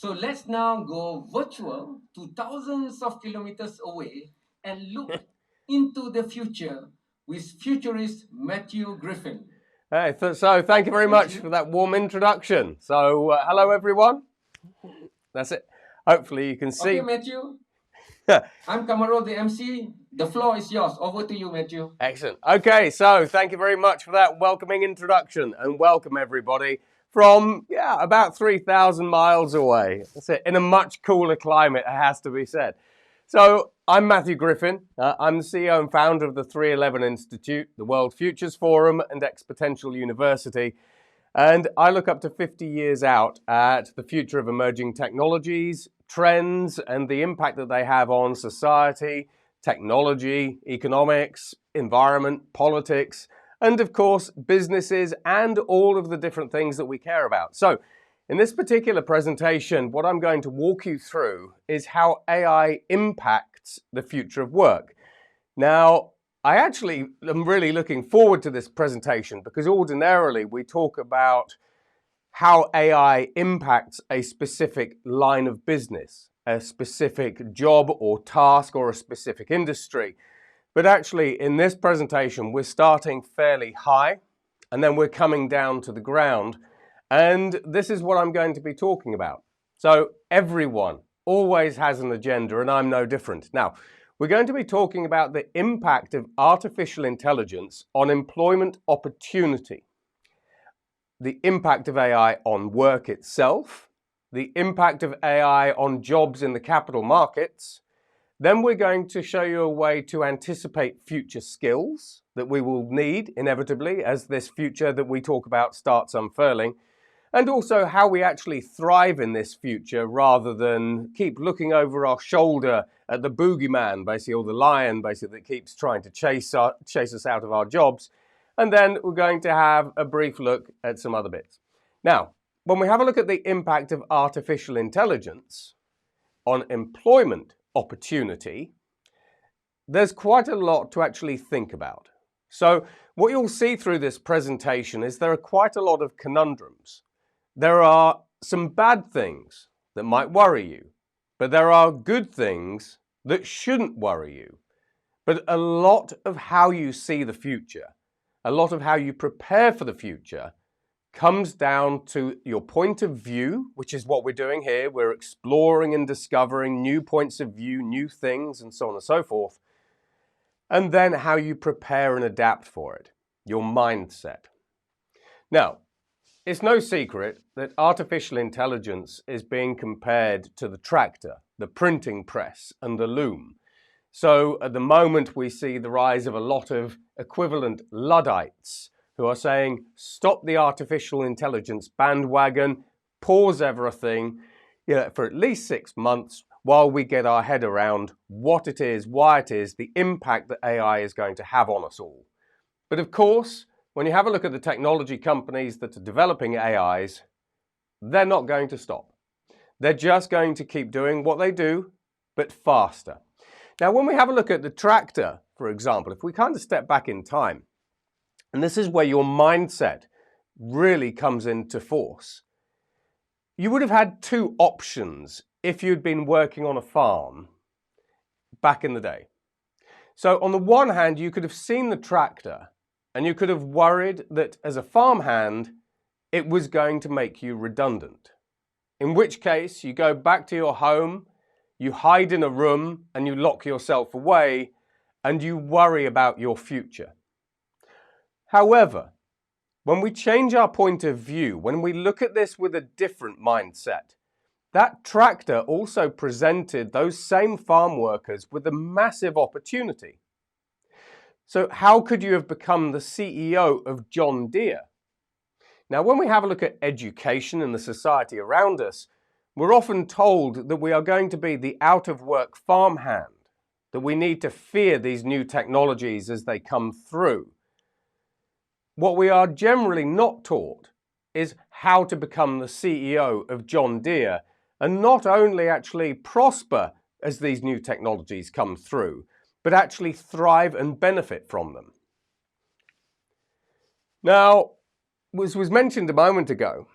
So let's now go virtual to thousands of kilometers away and look into the future with futurist Matthew Griffin. Hey, so thank you very much for that warm introduction. So hello everyone. That's it. Hopefully you can see. Okay, Matthew. I'm Kamaro, the MC. The floor is yours. Over to you, Matthew. Excellent. Okay, so thank you very much for that welcoming introduction, and welcome everybody from about 3,000 miles away. That's it. In a much cooler climate, it has to be said. So I'm Matthew Griffin. I'm the CEO and founder of the 311 Institute, the World Futures Forum, and Exponential University. And I look up to 50 years out at the future of emerging technologies, trends, and the impact that they have on society, technology, economics, environment, politics, and of course, businesses and all of the different things that we care about. So in this particular presentation, what I'm going to walk you through is how AI impacts the future of work. Now, I actually am really looking forward to this presentation because ordinarily we talk about how AI impacts a specific line of business, a specific job or task or a specific industry. But actually in this presentation, we're starting fairly high and then we're coming down to the ground. And this is what I'm going to be talking about. So everyone always has an agenda and I'm no different. Now, we're going to be talking about the impact of artificial intelligence on employment opportunity, the impact of AI on work itself, the impact of AI on jobs in the capital markets. Then we're going to show you a way to anticipate future skills that we will need inevitably as this future that we talk about starts unfurling, and also how we actually thrive in this future rather than keep looking over our shoulder at the boogeyman, basically, or the lion, basically, that keeps trying to chase us out of our jobs. And then we're going to have a brief look at some other bits. Now, when we have a look at the impact of artificial intelligence on employment opportunity, there's quite a lot to actually think about. So what you'll see through this presentation is there are quite a lot of conundrums. There are some bad things that might worry you, but there are good things that shouldn't worry you. But a lot of how you see the future, a lot of how you prepare for the future comes down to your point of view, which is what we're doing here. We're exploring and discovering new points of view, new things, and so on and so forth. And then how you prepare and adapt for it, your mindset. Now, it's no secret that artificial intelligence is being compared to the tractor, the printing press, and the loom. So at the moment, we see the rise of a lot of equivalent Luddites who are saying, stop the artificial intelligence bandwagon, pause everything for at least 6 months while we get our head around what it is, why it is, the impact that AI is going to have on us all. But of course, when you have a look at the technology companies that are developing AIs, they're not going to stop. They're just going to keep doing what they do, but faster. Now, when we have a look at the tractor, for example, if we kind of step back in time, and this is where your mindset really comes into force, you would have had two options if you'd been working on a farm back in the day. So on the one hand, you could have seen the tractor and you could have worried that as a farmhand, it was going to make you redundant. In which case, you go back to your home, you hide in a room and you lock yourself away and you worry about your future. However, when we change our point of view, when we look at this with a different mindset, that tractor also presented those same farm workers with a massive opportunity. So how could you have become the CEO of John Deere? Now, when we have a look at education and the society around us, we're often told that we are going to be the out-of-work farmhand, that we need to fear these new technologies as they come through. What we are generally not taught is how to become the CEO of John Deere and not only actually prosper as these new technologies come through, but actually thrive and benefit from them. Now, as was mentioned a moment ago,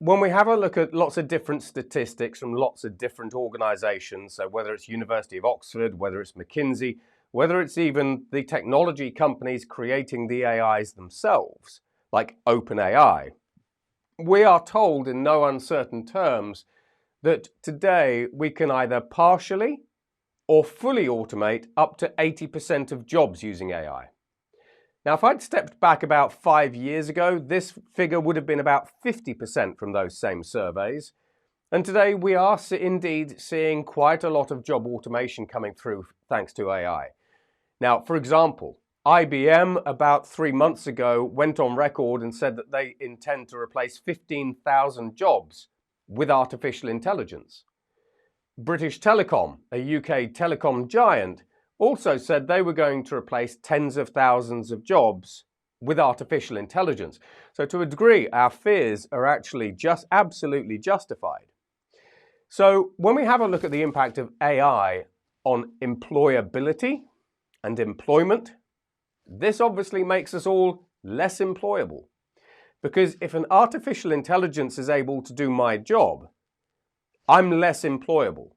when we have a look at lots of different statistics from lots of different organizations, so whether it's University of Oxford, whether it's McKinsey, whether it's even the technology companies creating the AIs themselves, like OpenAI, we are told in no uncertain terms that today we can either partially or fully automate up to 80% of jobs using AI. Now, if I'd stepped back about 5 years ago, this figure would have been about 50% from those same surveys. And today we are indeed seeing quite a lot of job automation coming through thanks to AI. Now, for example, IBM about 3 months ago went on record and said that they intend to replace 15,000 jobs with artificial intelligence. British Telecom, a UK telecom giant, also said they were going to replace tens of thousands of jobs with artificial intelligence. So to a degree, our fears are actually just absolutely justified. So when we have a look at the impact of AI on employability and employment, this obviously makes us all less employable. Because if an artificial intelligence is able to do my job, I'm less employable.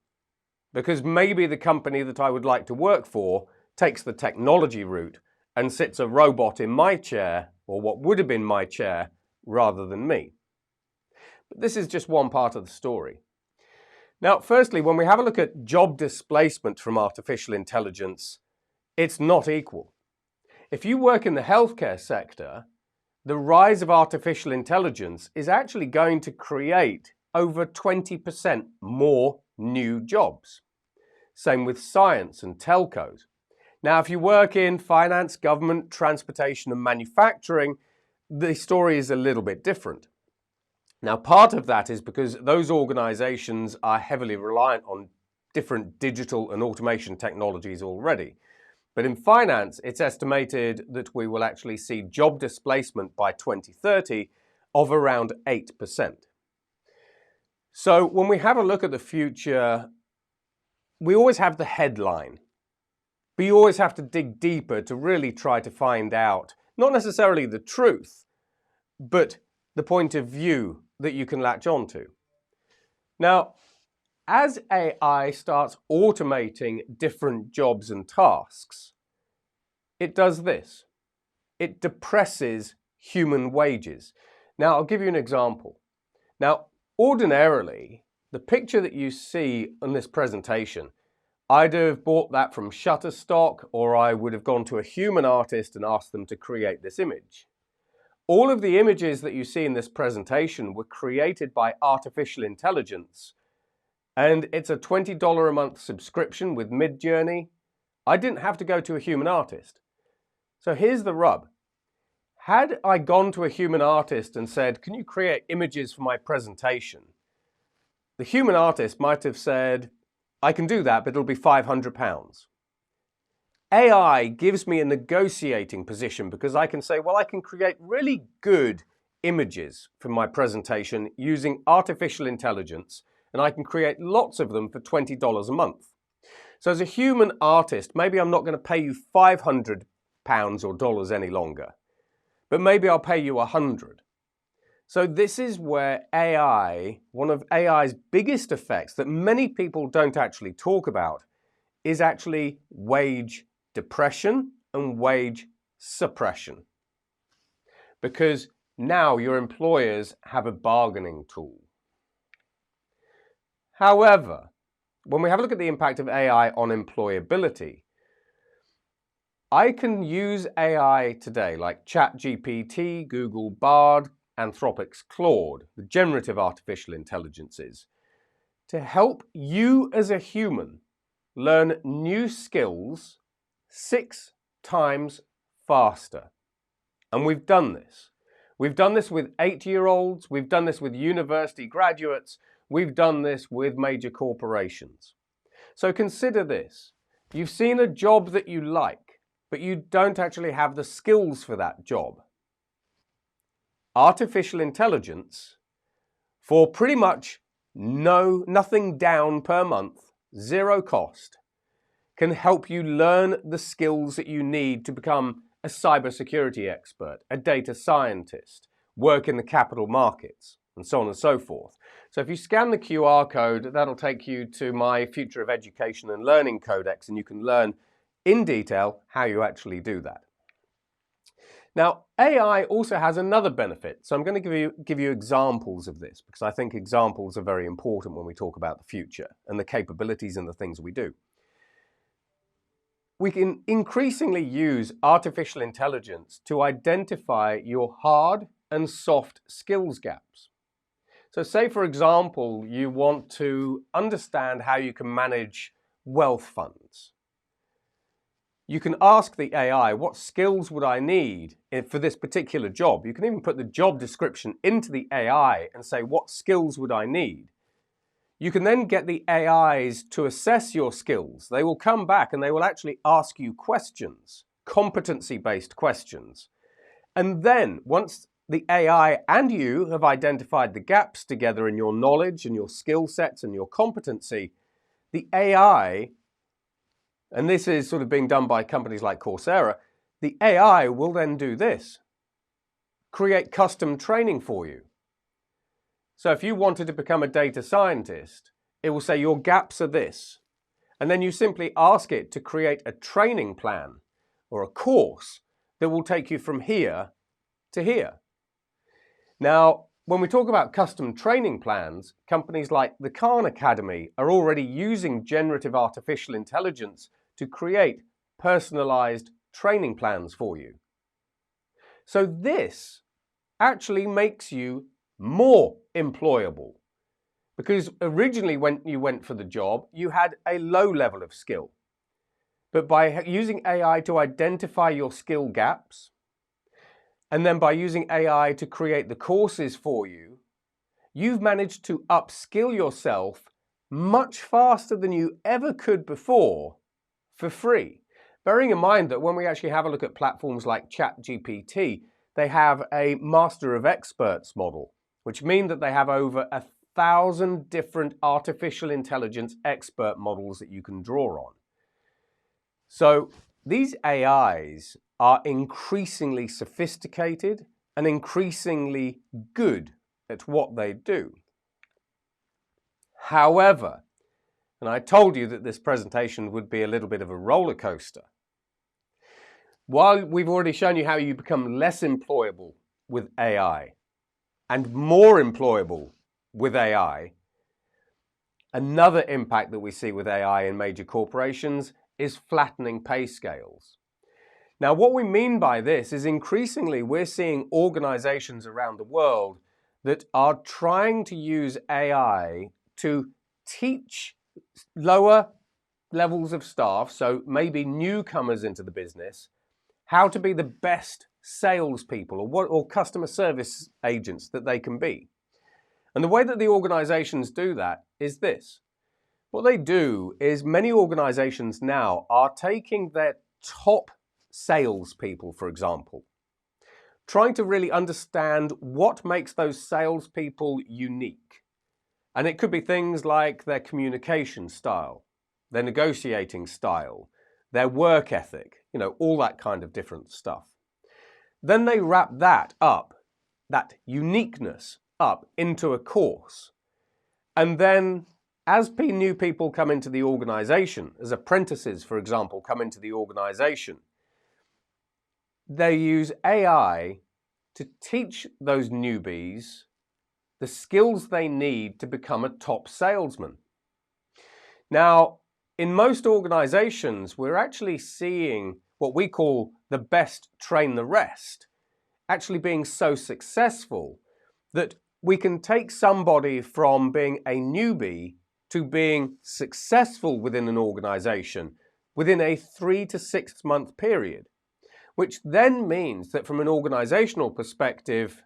Because maybe the company that I would like to work for takes the technology route and sits a robot in my chair, or what would have been my chair, rather than me. But this is just one part of the story. Now, firstly, when we have a look at job displacement from artificial intelligence, it's not equal. If you work in the healthcare sector, the rise of artificial intelligence is actually going to create over 20% more new jobs. Same with science and telcos. Now, if you work in finance, government, transportation and manufacturing, the story is a little bit different. Now, part of that is because those organizations are heavily reliant on different digital and automation technologies already. But in finance, it's estimated that we will actually see job displacement by 2030 of around 8%. So when we have a look at the future, we always have the headline, but you always have to dig deeper to really try to find out, not necessarily the truth, but the point of view that you can latch onto. Now, as AI starts automating different jobs and tasks, it does this. It depresses human wages. Now, I'll give you an example. Now, ordinarily, the picture that you see on this presentation, I'd have bought that from Shutterstock, or I would have gone to a human artist and asked them to create this image. All of the images that you see in this presentation were created by artificial intelligence, and it's a $20 a month subscription with Midjourney. I didn't have to go to a human artist. So here's the rub. Had I gone to a human artist and said, can you create images for my presentation? The human artist might have said, I can do that, but it'll be £500. AI gives me a negotiating position because I can say, well, I can create really good images for my presentation using artificial intelligence, and I can create lots of them for $20 a month. So as a human artist, maybe I'm not going to pay you £500 or dollars any longer, but maybe I'll pay you $100. So this is where AI, one of AI's biggest effects that many people don't actually talk about, is actually wage depression and wage suppression. Because now your employers have a bargaining tool. However, when we have a look at the impact of AI on employability, I can use AI today like ChatGPT, Google Bard, Anthropic's Claude, the generative artificial intelligences, to help you as a human learn new skills 6 times faster. And we've done this. We've done this with 8-year-olds, we've done this with university graduates, we've done this with major corporations. So consider this. You've seen a job that you like, but you don't actually have the skills for that job. Artificial intelligence, for pretty much nothing down per month, 0 cost, can help you learn the skills that you need to become a cybersecurity expert, a data scientist, work in the capital markets. and so on and so forth. So if you scan the QR code, that'll take you to my Future of Education and Learning Codex, and you can learn in detail how you actually do that. Now, AI also has another benefit. So I'm going to give you examples of this, because I think examples are very important when we talk about the future and the capabilities and the things we do. We can increasingly use artificial intelligence to identify your hard and soft skills gaps. So say, for example, you want to understand how you can manage wealth funds. You can ask the AI, what skills would I need for this particular job? You can even put the job description into the AI and say, what skills would I need? You can then get the AIs to assess your skills. They will come back and they will actually ask you questions, competency-based questions. And then once the AI and you have identified the gaps together in your knowledge and your skill sets and your competency, the AI, and this is sort of being done by companies like Coursera, the AI will then do this: create custom training for you. So if you wanted to become a data scientist, it will say your gaps are this. And then you simply ask it to create a training plan or a course that will take you from here to here. Now, when we talk about custom training plans, companies like the Khan Academy are already using generative artificial intelligence to create personalized training plans for you. So this actually makes you more employable, because originally when you went for the job, you had a low level of skill. But by using AI to identify your skill gaps, and then by using AI to create the courses for you, you've managed to upskill yourself much faster than you ever could before for free. Bearing in mind that when we actually have a look at platforms like ChatGPT, they have a Master of Experts model, which means that they have over 1,000 different artificial intelligence expert models that you can draw on. So these AIs are increasingly sophisticated and increasingly good at what they do. However, and I told you that this presentation would be a little bit of a roller coaster, while we've already shown you how you become less employable with AI and more employable with AI, another impact that we see with AI in major corporations is flattening pay scales. Now, what we mean by this is increasingly we're seeing organizations around the world that are trying to use AI to teach lower levels of staff, so maybe newcomers into the business, how to be the best salespeople or customer service agents that they can be. And the way that the organizations do that is this. What they do is many organizations now are taking their top salespeople, for example, trying to really understand what makes those salespeople unique. And it could be things like their communication style, their negotiating style, their work ethic, all that kind of different stuff. Then they wrap that up, that uniqueness up into a course. And then as new people come into the organization, as apprentices, for example, come into the organization, they use AI to teach those newbies the skills they need to become a top salesman. Now, in most organizations, we're actually seeing what we call the best train the rest, actually being so successful that we can take somebody from being a newbie to being successful within an organization within a 3 to 6 month period, which then means that from an organizational perspective,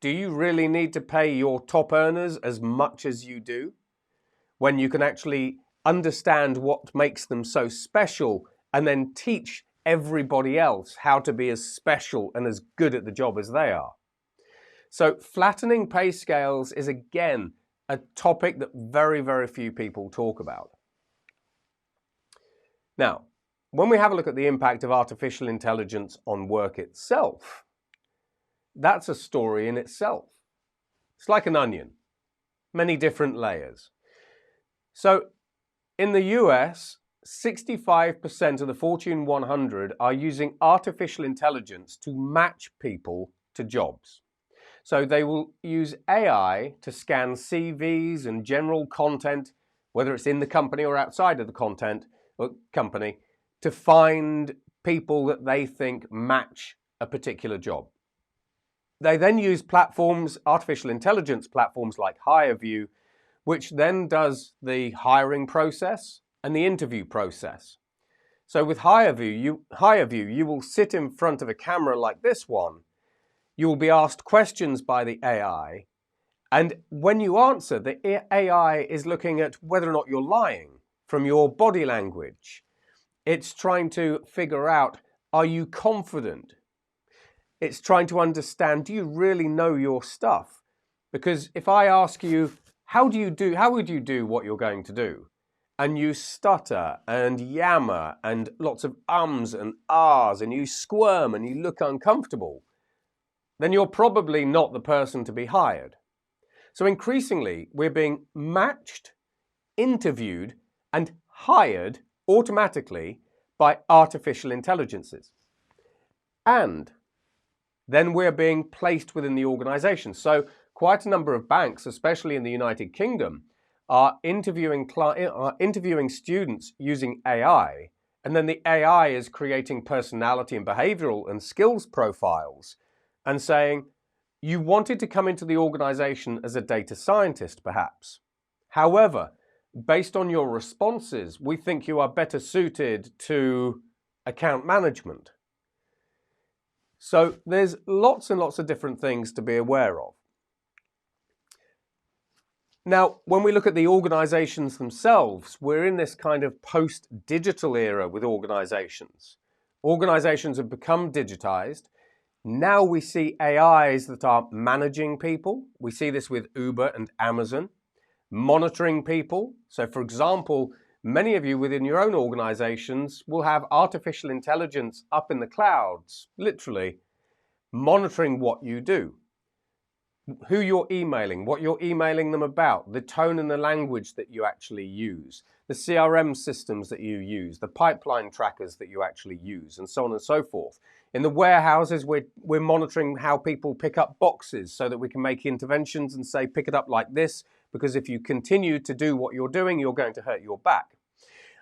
do you really need to pay your top earners as much as you do when you can actually understand what makes them so special and then teach everybody else how to be as special and as good at the job as they are? So flattening pay scales is again a topic that very, very few people talk about. Now, when we have a look at the impact of artificial intelligence on work itself, that's a story in itself. It's like an onion, many different layers. So in the US, 65% of the Fortune 100 are using artificial intelligence to match people to jobs. So they will use AI to scan CVs and general content, whether it's in the company or outside of the content or company, to find people that they think match a particular job. They then use platforms, artificial intelligence platforms like HireVue, which then does the hiring process and the interview process. So with HireVue, you will sit in front of a camera like this one. You will be asked questions by the AI, and when you answer, the AI is looking at whether or not you're lying from your body language. It's trying to figure out, are you confident? It's trying to understand, do you really know your stuff? Because if I ask you, how would you do what you're going to do? And you stutter and yammer and lots of ums and ahs and you squirm and you look uncomfortable, then you're probably not the person to be hired. So increasingly, we're being matched, interviewed, and hired automatically by artificial intelligences. And then we're being placed within the organization. So quite a number of banks, especially in the United Kingdom, are interviewing students using AI, and then the AI is creating personality and behavioral and skills profiles and saying, you wanted to come into the organization as a data scientist, perhaps. However, based on your responses, we think you are better suited to account management. So there's lots and lots of different things to be aware of. Now, when we look at the organizations themselves, we're in this kind of post-digital era with organizations. Organizations have become digitized. Now we see AIs that are managing people. We see this with Uber and Amazon, monitoring people. So for example, many of you within your own organizations will have artificial intelligence up in the clouds, literally monitoring what you do, who you're emailing, what you're emailing them about, the tone and the language that you actually use, the CRM systems that you use, the pipeline trackers that you actually use, and so on and so forth. In the warehouses, we're monitoring how people pick up boxes so that we can make interventions and say, pick it up like this, because if you continue to do what you're doing, you're going to hurt your back.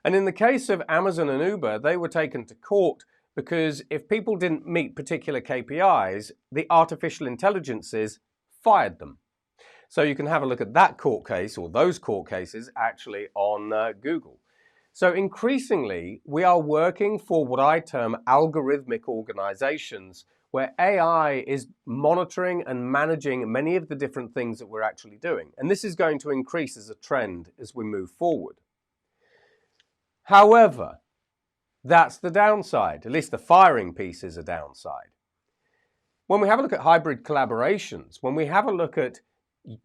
And in the case of Amazon and Uber, they were taken to court because if people didn't meet particular KPIs, the artificial intelligences fired them. So you can have a look at that court case or those court cases actually on Google. So increasingly, we are working for what I term algorithmic organizations where AI is monitoring and managing many of the different things that we're actually doing. And this is going to increase as a trend as we move forward. However, that's the downside. At least the firing piece is a downside. When we have a look at hybrid collaborations, when we have a look at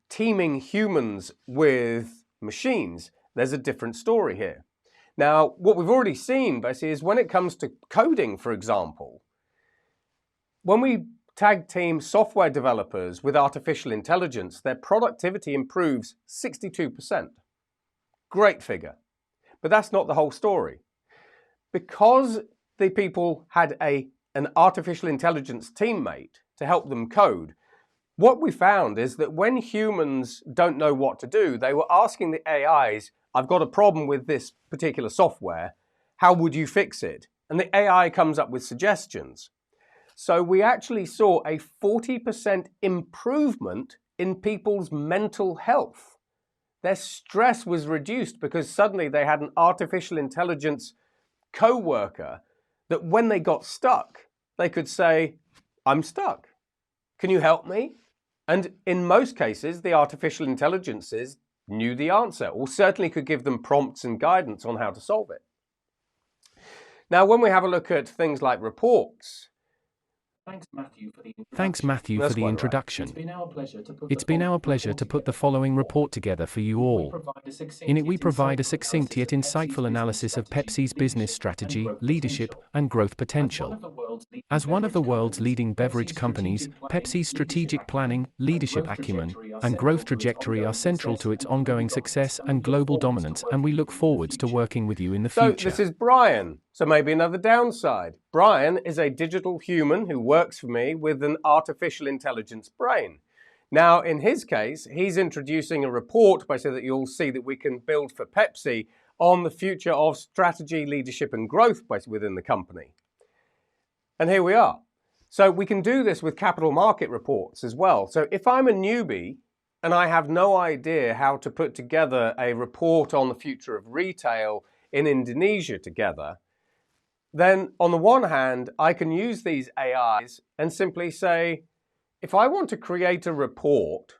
teaming humans with machines, there's a different story here. Now, what we've already seen basically is when it comes to coding, for example, when we tag team software developers with artificial intelligence, their productivity improves 62%. Great figure. But that's not the whole story. Because the people had an artificial intelligence teammate to help them code, what we found is that when humans don't know what to do, they were asking the AIs, I've got a problem with this particular software, how would you fix it? And the AI comes up with suggestions. So we actually saw a 40% improvement in people's mental health. Their stress was reduced because suddenly they had an artificial intelligence co-worker that when they got stuck, they could say, I'm stuck. Can you help me? And in most cases, the artificial intelligences knew the answer, or certainly could give them prompts and guidance on how to solve it. Now, when we have a look at things like reports. Thanks, Matthew, for the introduction. It's been our pleasure to put the following report together for you all. In it, we provide a succinct yet insightful analysis of Pepsi's business strategy, leadership, and growth potential. As one of the world's leading beverage companies, Pepsi's strategic planning, leadership acumen, and growth trajectory are central to its ongoing success and global dominance, and we look forward to working with you in the future. So this is Brian. So maybe another downside. Brian is a digital human who works for me with an artificial intelligence brain. Now, in his case, he's introducing a report so that you'll see that we can build for Pepsi on the future of strategy, leadership, and growth within the company. And here we are. So we can do this with capital market reports as well. So if I'm a newbie and I have no idea how to put together a report on the future of retail in Indonesia together, then on the one hand, I can use these AIs and simply say, if I want to create a report,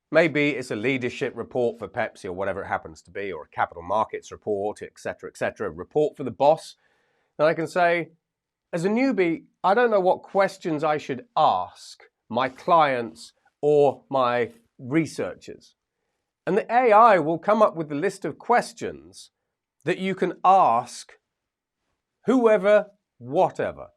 maybe it's a leadership report for Pepsi or whatever it happens to be, or a capital markets report, etc., report for the boss, then I can say, as a newbie, I don't know what questions I should ask my clients or my researchers. And the AI will come up with a list of questions that you can ask whoever, whatever.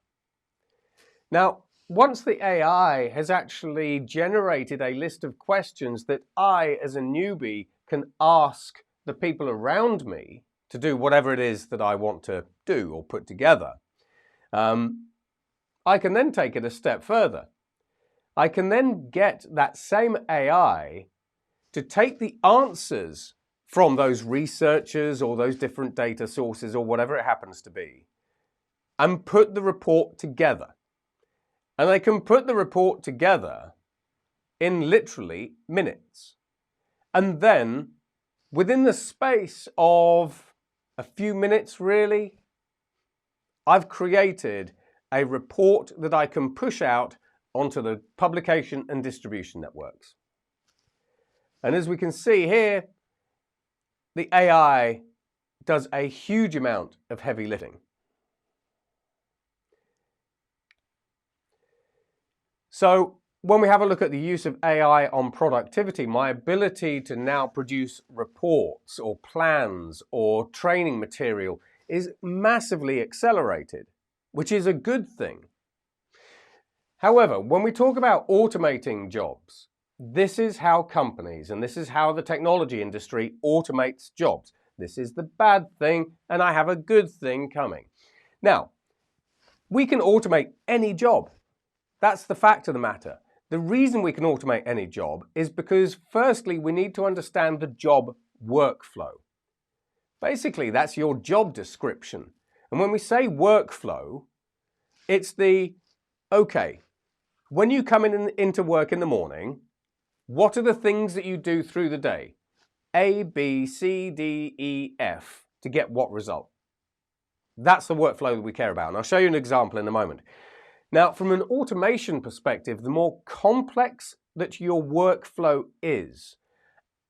Now, once the AI has actually generated a list of questions that I, as a newbie, can ask the people around me to do whatever it is that I want to do or put together, I can then take it a step further. I can then get that same AI to take the answers from those researchers or those different data sources or whatever it happens to be and put the report together. And they can put the report together in literally minutes. And then within the space of a few minutes, really, I've created a report that I can push out onto the publication and distribution networks. And as we can see here, the AI does a huge amount of heavy lifting. So when we have a look at the use of AI on productivity, my ability to now produce reports or plans or training material is massively accelerated, which is a good thing. However, when we talk about automating jobs, this is how companies and this is how the technology industry automates jobs. This is the bad thing, and I have a good thing coming. Now, we can automate any job. That's the fact of the matter. The reason we can automate any job is because, firstly, we need to understand the job workflow. Basically, that's your job description. And when we say workflow, it's okay, when you come into work in the morning, what are the things that you do through the day? A, B, C, D, E, F to get what result? That's the workflow that we care about. And I'll show you an example in a moment. Now, from an automation perspective, the more complex that your workflow is,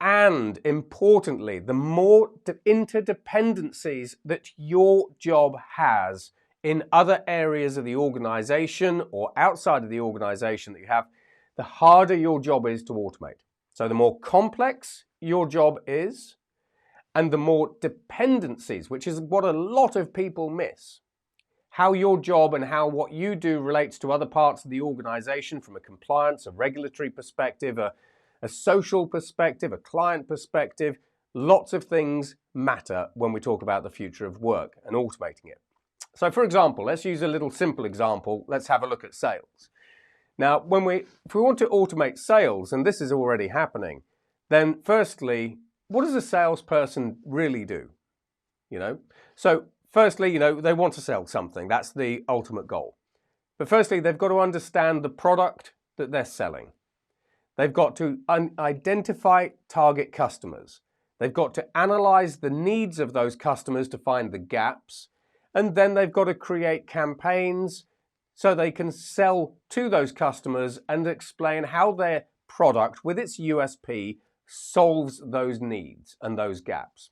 and importantly, the more interdependencies that your job has in other areas of the organization or outside of the organization that you have, the harder your job is to automate. So the more complex your job is, and the more dependencies, which is what a lot of people miss. How your job and how what you do relates to other parts of the organization from a compliance, a regulatory perspective, a social perspective, a client perspective. Lots of things matter when we talk about the future of work and automating it. So for example, let's use a little simple example. Let's have a look at sales. Now, if we want to automate sales, and this is already happening, then firstly, what does a salesperson really do? So firstly, they want to sell something. That's the ultimate goal. But firstly, they've got to understand the product that they're selling. They've got to identify target customers. They've got to analyze the needs of those customers to find the gaps. And then they've got to create campaigns so they can sell to those customers and explain how their product, with its USP, solves those needs and those gaps.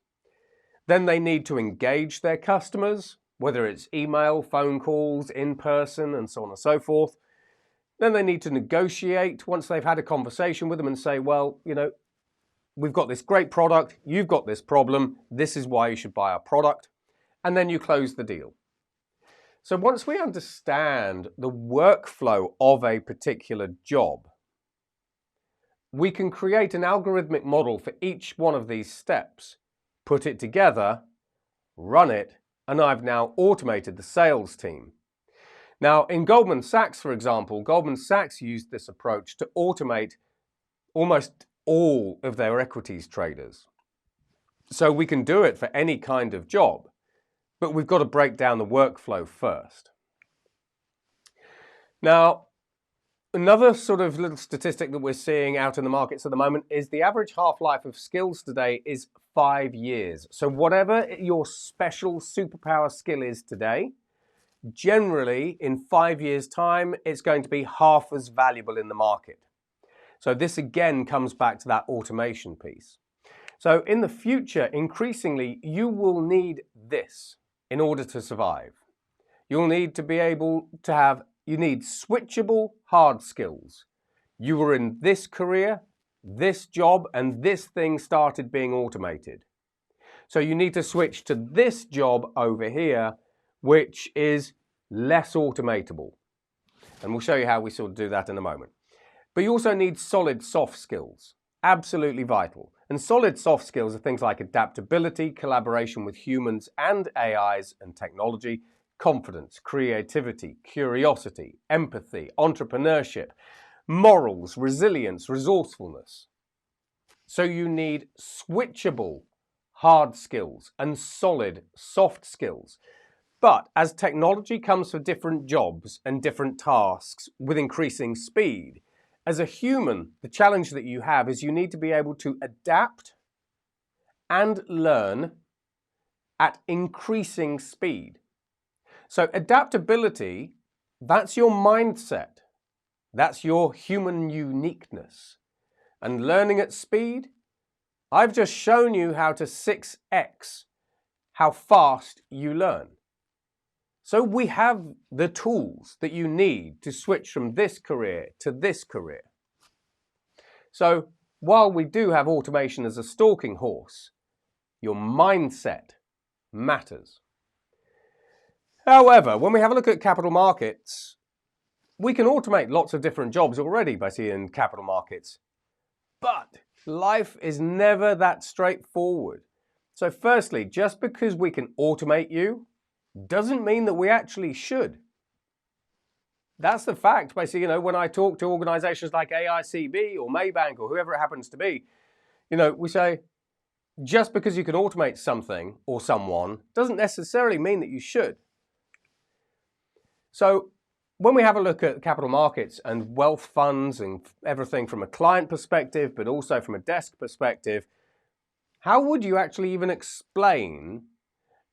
Then they need to engage their customers, whether it's email, phone calls, in person, and so on and so forth. Then they need to negotiate once they've had a conversation with them and say, well, we've got this great product, you've got this problem, this is why you should buy our product. And then you close the deal. So once we understand the workflow of a particular job, we can create an algorithmic model for each one of these steps, put it together, run it, and I've now automated the sales team. Now, in Goldman Sachs, for example, Goldman Sachs used this approach to automate almost all of their equities traders. So we can do it for any kind of job, but we've got to break down the workflow first. Now, another sort of little statistic that we're seeing out in the markets at the moment is the average half-life of skills today is 5 years. So whatever your special superpower skill is today, generally in 5 years' time, it's going to be half as valuable in the market. So this again comes back to that automation piece. So in the future, increasingly, you will need this in order to survive. You'll need to be able to have, you need switchable hard skills. You were in this career, this job, and this thing started being automated. So you need to switch to this job over here, which is less automatable. And we'll show you how we sort of do that in a moment. But you also need solid soft skills, absolutely vital. And solid soft skills are things like adaptability, collaboration with humans and AIs and technology, confidence, creativity, curiosity, empathy, entrepreneurship, morals, resilience, resourcefulness. So you need switchable hard skills and solid soft skills. But as technology comes for different jobs and different tasks with increasing speed, as a human, the challenge that you have is you need to be able to adapt and learn at increasing speed. So adaptability, that's your mindset. That's your human uniqueness. And learning at speed, I've just shown you how to 6x how fast you learn. So we have the tools that you need to switch from this career to this career. So while we do have automation as a stalking horse, your mindset matters. However, when we have a look at capital markets, we can automate lots of different jobs already by seeing capital markets. But life is never that straightforward. So firstly, just because we can automate you doesn't mean that we actually should. That's the fact. Basically, when I talk to organizations like AICB or Maybank or whoever it happens to be, we say, just because you can automate something or someone doesn't necessarily mean that you should. So when we have a look at capital markets and wealth funds and everything from a client perspective, but also from a desk perspective, how would you actually even explain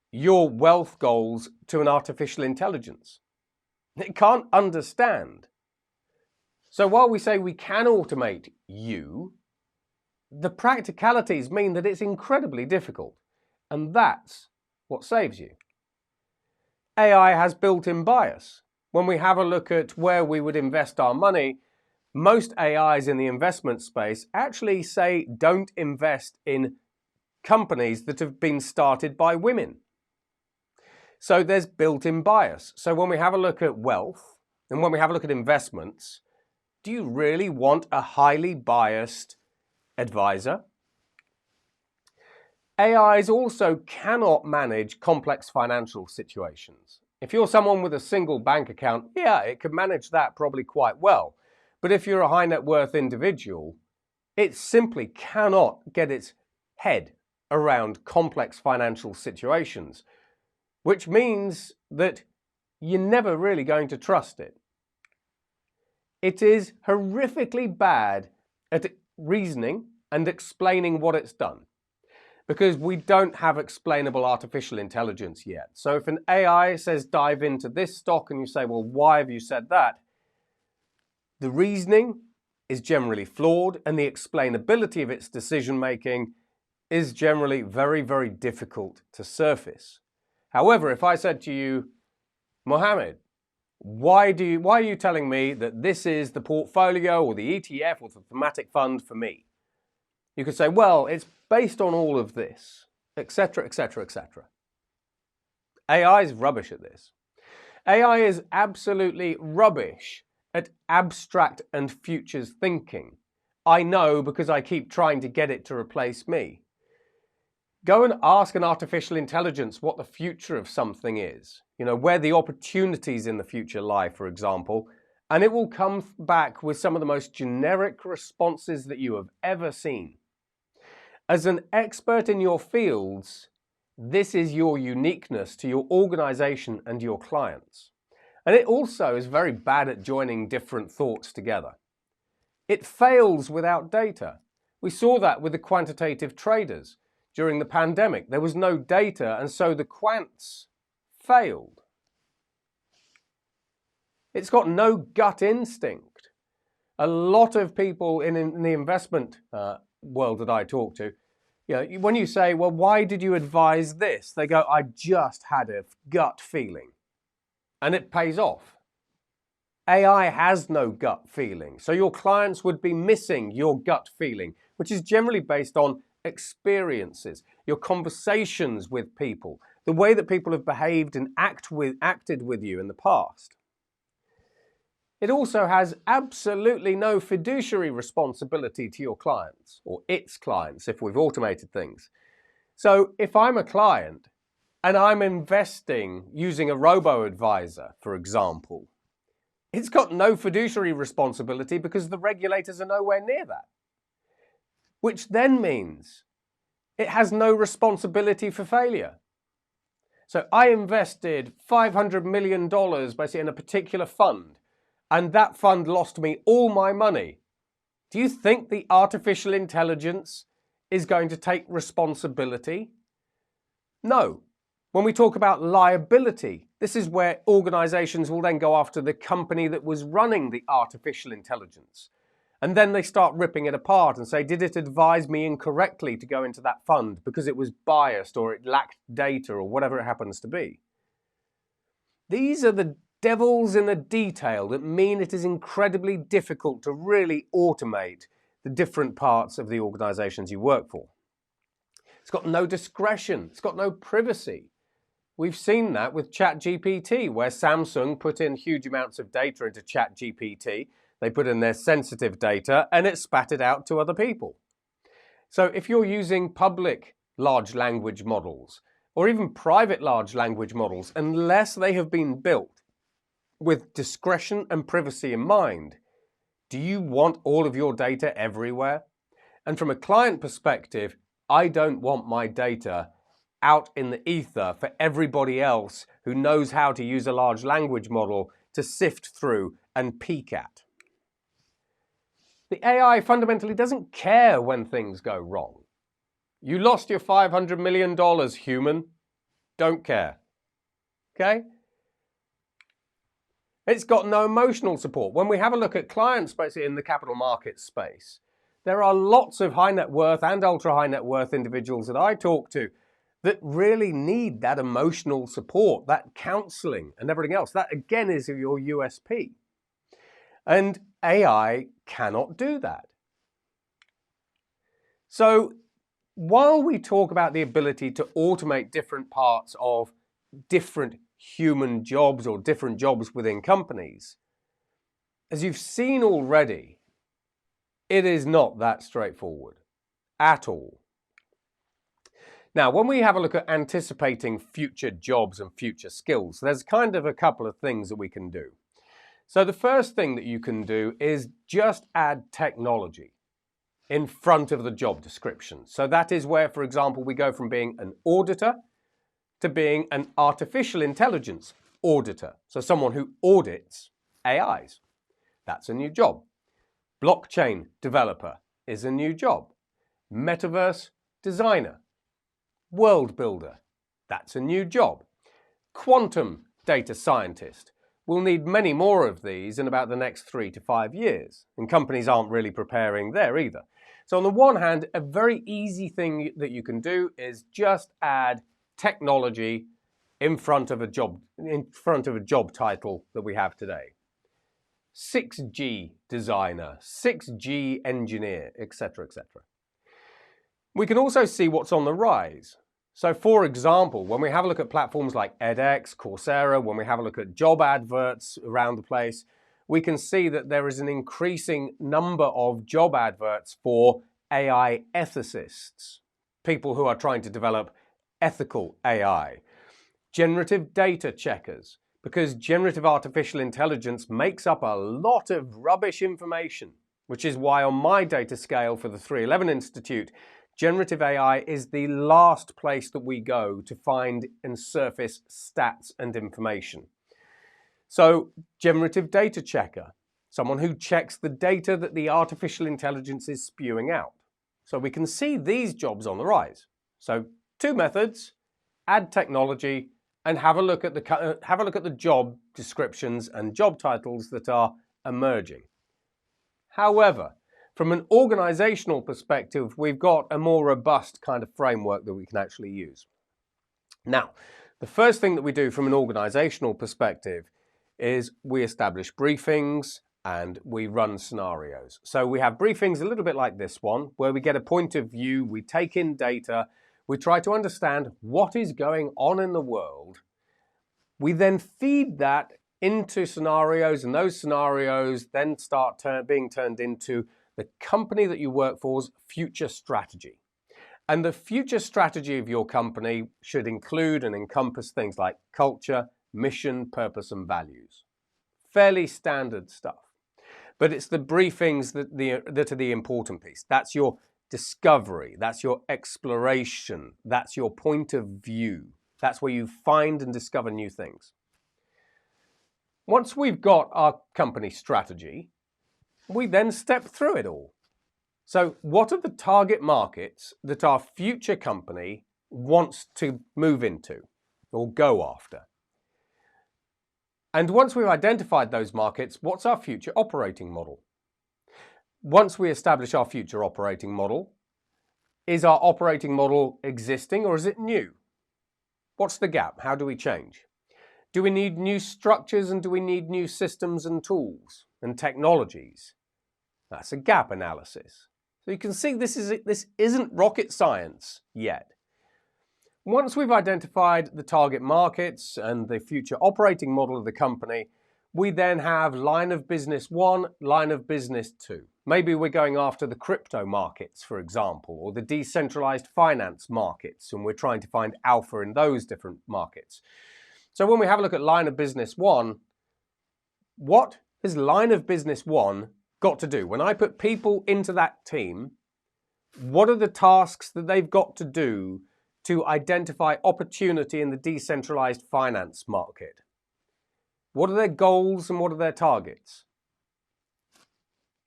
your wealth goals to an artificial intelligence? It can't understand. So while we say we can automate you, the practicalities mean that it's incredibly difficult. And that's what saves you. AI has built-in bias. When we have a look at where we would invest our money, most AIs in the investment space actually say don't invest in companies that have been started by women. So there's built-in bias. So when we have a look at wealth and when we have a look at investments, do you really want a highly biased advisor? AIs also cannot manage complex financial situations. If you're someone with a single bank account, yeah, it could manage that probably quite well. But if you're a high net worth individual, it simply cannot get its head around complex financial situations, which means that you're never really going to trust it. It is horrifically bad at reasoning and explaining what it's done, because we don't have explainable artificial intelligence yet. So if an AI says dive into this stock and you say, well, why have you said that? The reasoning is generally flawed and the explainability of its decision making is generally very, very difficult to surface. However, if I said to you, Mohammed, why are you telling me that this is the portfolio or the ETF or the thematic fund for me? You could say, well, it's based on all of this, etc., etc., etc. AI is rubbish at this. AI is absolutely rubbish at abstract and futures thinking. I know because I keep trying to get it to replace me. Go and ask an artificial intelligence what the future of something is, where the opportunities in the future lie, for example, and it will come back with some of the most generic responses that you have ever seen. As an expert in your fields, this is your uniqueness to your organization and your clients. And it also is very bad at joining different thoughts together. It fails without data. We saw that with the quantitative traders. During the pandemic, there was no data, and so the quants failed. It's got no gut instinct. A lot of people in the investment world that I talk to, when you say, well, why did you advise this? They go, I just had a gut feeling. And it pays off. AI has no gut feeling. So your clients would be missing your gut feeling, which is generally based on experiences, your conversations with people, the way that people have behaved and acted with you in the past. It also has absolutely no fiduciary responsibility to your clients, or its clients if we've automated things. So if I'm a client and I'm investing using a robo-advisor, for example, it's got no fiduciary responsibility because the regulators are nowhere near that. Which then means it has no responsibility for failure. So I invested $500 million basically in a particular fund, and that fund lost me all my money. Do you think the artificial intelligence is going to take responsibility? No. When we talk about liability, this is where organizations will then go after the company that was running the artificial intelligence. And then they start ripping it apart and say, did it advise me incorrectly to go into that fund because it was biased or it lacked data or whatever it happens to be? These are the devils in the detail that mean it is incredibly difficult to really automate the different parts of the organizations you work for. It's got no discretion. It's got no privacy. We've seen that with ChatGPT, where Samsung put in huge amounts of data into ChatGPT. They put in their sensitive data and it spat it out to other people. So if you're using public large language models or even private large language models, unless they have been built with discretion and privacy in mind, do you want all of your data everywhere? And from a client perspective, I don't want my data out in the ether for everybody else who knows how to use a large language model to sift through and peek at. The AI fundamentally doesn't care when things go wrong. You lost your $500 million, human. Don't care. Okay? It's got no emotional support. When we have a look at clients basically in the capital market space, there are lots of high net worth and ultra high net worth individuals that I talk to that really need that emotional support, that counseling and everything else. That again is your USP. And AI cannot do that. So while we talk about the ability to automate different parts of different human jobs or different jobs within companies, as you've seen already, it is not that straightforward at all. Now, when we have a look at anticipating future jobs and future skills, there's kind of a couple of things that we can do. So the first thing that you can do is just add technology in front of the job description. So that is where, for example, we go from being an auditor to being an artificial intelligence auditor. So someone who audits AIs. That's a new job. Blockchain developer is a new job. Metaverse designer. World builder. That's a new job. Quantum data scientist. We'll need many more of these in about the next 3 to 5 years. And companies aren't really preparing there either. So on the one hand, a very easy thing that you can do is just add technology in front of a job title that we have today. 6G designer, 6G engineer, etc., etc. We can also see what's on the rise. So for example, when we have a look at platforms like edX, Coursera, when we have a look at job adverts around the place, we can see that there is an increasing number of job adverts for AI ethicists, people who are trying to develop ethical AI, generative data checkers, because generative artificial intelligence makes up a lot of rubbish information, which is why on my data scale for the 311 Institute, generative AI is the last place that we go to find and surface stats and information. So, generative data checker, someone who checks the data that the artificial intelligence is spewing out. So we can see these jobs on the rise. So, two methods: add technology and have a look at the job descriptions and job titles that are emerging. However, from an organizational perspective, we've got a more robust kind of framework that we can actually use. Now, the first thing that we do from an organizational perspective is we establish briefings and we run scenarios. So we have briefings a little bit like this one, where we get a point of view, we take in data, we try to understand what is going on in the world. We then feed that into scenarios, and those scenarios then start being turned into the company that you work for's future strategy. And the future strategy of your company should include and encompass things like culture, mission, purpose, and values. Fairly standard stuff. But it's the briefings that are the important piece. That's your discovery, that's your exploration, that's your point of view. That's where you find and discover new things. Once we've got our company strategy, we then step through it all. So what are the target markets that our future company wants to move into or go after? And once we've identified those markets, what's our future operating model? Once we establish our future operating model, is our operating model existing or is it new? What's the gap? How do we change? Do we need new structures and do we need new systems and tools and technologies? That's a gap analysis. So you can see this isn't rocket science yet. Once we've identified the target markets and the future operating model of the company, we then have line of business 1, line of business 2. Maybe we're going after the crypto markets, for example, or the decentralized finance markets, and we're trying to find alpha in those different markets. So when we have a look at line of business 1, what has line of business 1 got to do? When I put people into that team, what are the tasks that they've got to do to identify opportunity in the decentralized finance market? What are their goals and what are their targets?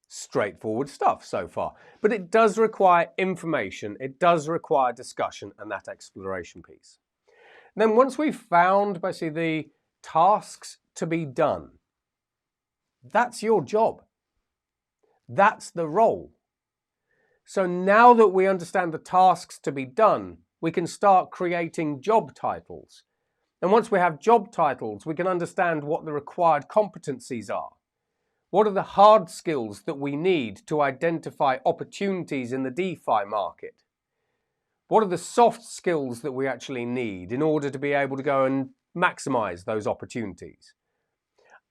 Straightforward stuff so far, but it does require information, it does require discussion and that exploration piece. And then once we've found basically the tasks to be done, that's your job. That's the role. So now that we understand the tasks to be done, we can start creating job titles. And once we have job titles, we can understand what the required competencies are. What are the hard skills that we need to identify opportunities in the DeFi market? What are the soft skills that we actually need in order to be able to go and maximize those opportunities?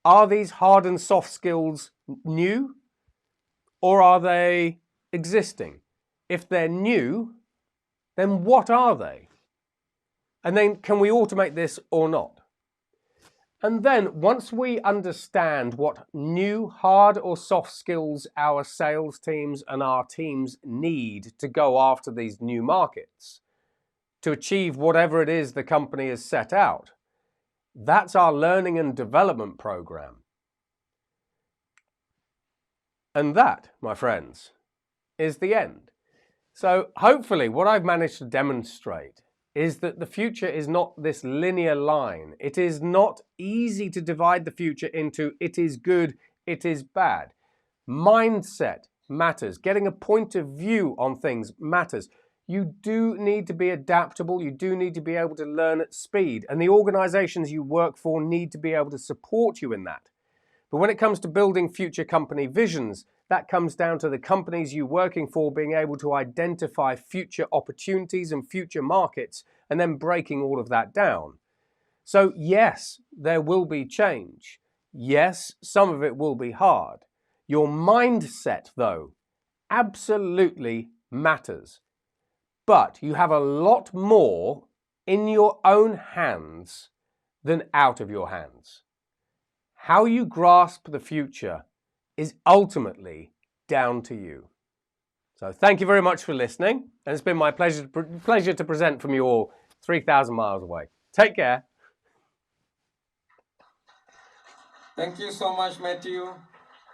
Are these hard and soft skills new or are they existing? If they're new, then what are they? And then can we automate this or not? And then once we understand what new hard or soft skills our sales teams and our teams need to go after these new markets, to achieve whatever it is the company has set out, that's our learning and development program. And that, my friends, is the end. So hopefully what I've managed to demonstrate is that the future is not this linear line. It is not easy to divide the future into it is good, it is bad. Mindset matters. Getting a point of view on things matters. You do need to be adaptable. You do need to be able to learn at speed. And the organizations you work for need to be able to support you in that. But when it comes to building future company visions, that comes down to the companies you're working for being able to identify future opportunities and future markets and then breaking all of that down. So yes, there will be change. Yes, some of it will be hard. Your mindset, though, absolutely matters. But you have a lot more in your own hands than out of your hands. How you grasp the future is ultimately down to you. So thank you very much for listening, and it's been my pleasure to present from you all 3,000 miles away. Take care. Thank you so much, Matthew.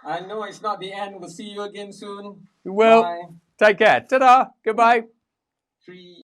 I know it's not the end. We'll see you again soon. You will. Bye. Take care. Ta-da. Goodbye. 3